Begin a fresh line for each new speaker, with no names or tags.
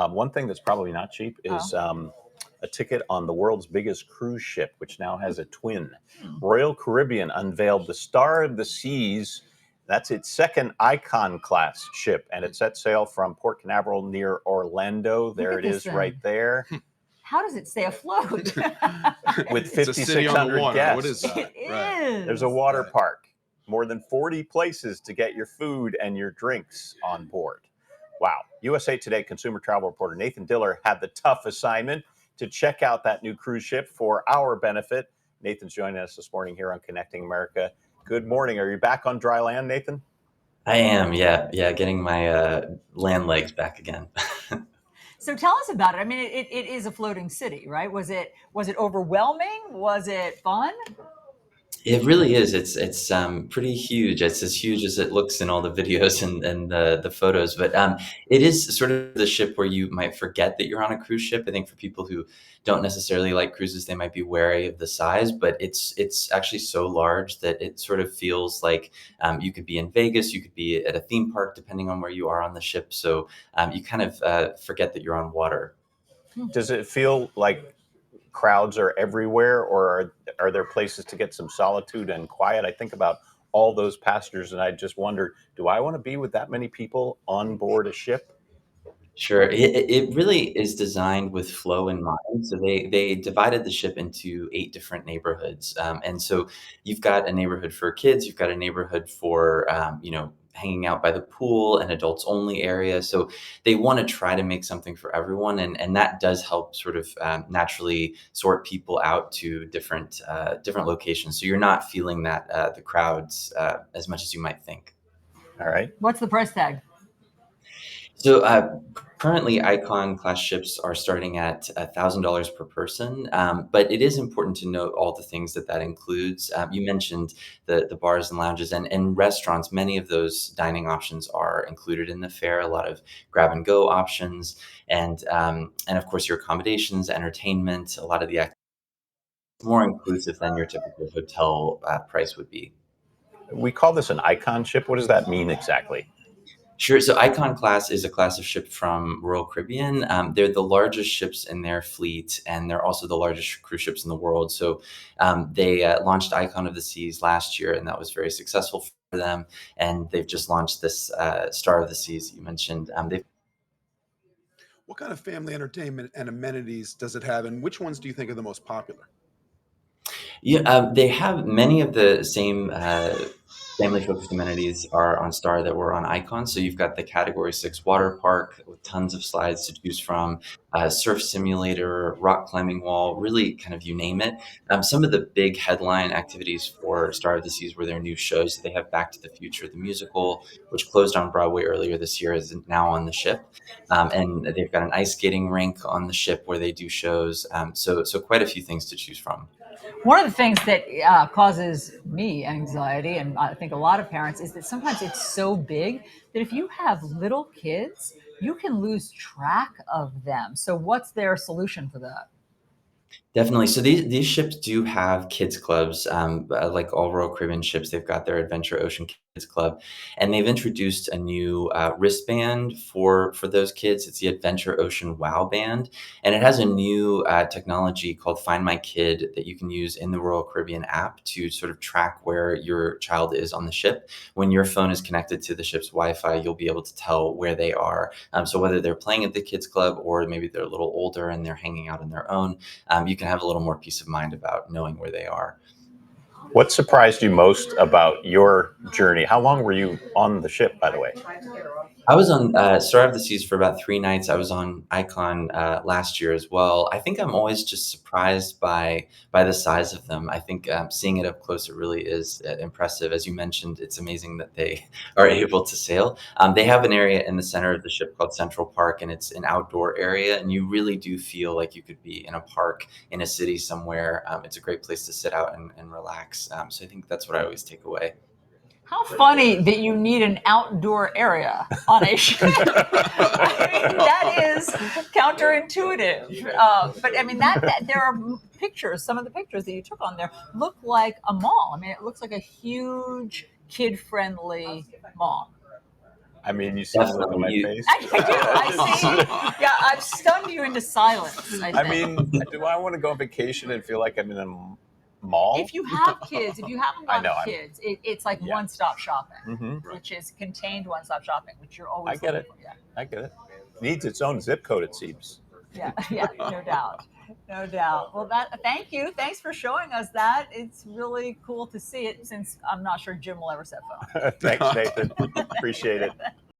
One thing that's probably not cheap is a ticket on the world's biggest cruise ship, which now has a twin. Royal Caribbean unveiled the Star of the Seas. That's its second Icon class ship, and it set sail from Port Canaveral near Orlando. There it is right there.
How does it stay afloat?
With
It's a city on the
5,600
water.
guests.
What is that?
It
Right.
is.
There's a water
Right.
park, more than 40 places to get your food and your drinks on board. Wow. USA Today consumer travel reporter Nathan Diller had the tough assignment to check out that new cruise ship for our benefit. Nathan's joining us this morning here on Connecting America. Good morning. Are you back on dry land, Nathan?
I am, yeah, getting my land legs back again.
So tell us about it. I mean, it is a floating city, right? Was it overwhelming? Was it fun?
It really is. It's pretty huge. It's as huge as it looks in all the videos and the photos. But it is sort of the ship where you might forget that you're on a cruise ship. I think for people who don't necessarily like cruises, they might be wary of the size. But it's actually so large that it sort of feels like you could be in Vegas, you could be at a theme park, depending on where you are on the ship. So you kind of forget that you're on water.
Does it feel like crowds are everywhere, or are there places to get some solitude and quiet? I think about all those passengers, and I just wonder, do I want to be with that many people on board a ship?
Sure. It really is designed with flow in mind. So they divided the ship into 8 different neighborhoods. And so you've got a neighborhood for kids, you've got a neighborhood for, hanging out by the pool, an adults only area. So they want to try to make something for everyone. And that does help sort of naturally sort people out to different locations. So you're not feeling that the crowds as much as you might think.
All right.
What's the price tag?
So currently, Icon class ships are starting at $1,000 per person, but it is important to note all the things that includes. You mentioned the bars and lounges and restaurants. Many of those dining options are included in the fare. A lot of grab and go options, and of course your accommodations, entertainment. A lot of the activities more inclusive than your typical hotel price would be.
We call this an Icon ship. What does that mean exactly?
Sure. So Icon class is a class of ship from Royal Caribbean. They're the largest ships in their fleet, and they're also the largest cruise ships in the world. So they launched Icon of the Seas last year, and that was very successful for them. And they've just launched this Star of the Seas that you mentioned.
What kind of family entertainment and amenities does it have, and which ones do you think are the most popular?
Yeah, they have many of the same family-focused amenities are on Star that were on Icon. So you've got the Category 6 water park with tons of slides to choose from, surf simulator, rock climbing wall, really kind of you name it. Some of the big headline activities for Star of the Seas were their new shows. They have Back to the Future, the musical, which closed on Broadway earlier this year, is now on the ship. And they've got an ice skating rink on the ship where they do shows. So quite a few things to choose from.
One of the things that causes me anxiety, and I think a lot of parents, is that sometimes it's so big that if you have little kids, you can lose track of them. So what's their solution for that?
Definitely. So these ships do have kids clubs, like all Royal Caribbean ships. They've got their Adventure Ocean Kids Club, and they've introduced a new wristband for those kids. It's the Adventure Ocean Wow Band, and it has a new technology called Find My Kid that you can use in the Royal Caribbean app to sort of track where your child is on the ship. When your phone is connected to the ship's Wi-Fi, you'll be able to tell where they are. So whether they're playing at the kids club or maybe they're a little older and they're hanging out on their own, you can have a little more peace of mind about knowing where they are.
What surprised you most about your journey? How long were you on the ship, by the way?
I was on Star of the Seas for about 3 nights. I was on Icon last year as well. I think I'm always just surprised by the size of them. I think seeing it up close, it really is impressive. As you mentioned, it's amazing that they are able to sail. They have an area in the center of the ship called Central Park, and it's an outdoor area, and you really do feel like you could be in a park in a city somewhere. It's a great place to sit out and relax. So I think that's what I always take away.
How funny that you need an outdoor area on a ship. I mean, that is counterintuitive. But I mean, that there are pictures. Some of the pictures that you took on there look like a mall. I mean, it looks like a huge kid-friendly mall.
I mean, you see the look on my
Definitely.
face.
Actually, I do. I see. Yeah, I've stunned you into silence. I
I
think.
mean, do I want to go on vacation and feel like I'm in a mall?
If you have kids, if you have a
I
lot
know,
of kids, it's like
yeah.
one-stop shopping,
Mm-hmm.
which is contained one-stop shopping, which you're always
I get
looking
it.
for. Yeah.
I get it. Needs its own zip code, it seems.
Yeah, yeah, no doubt. No doubt. Well, thank you. Thanks for showing us that. It's really cool to see it since I'm not sure Jim will ever set foot on it.
Thanks, Nathan. Appreciate it.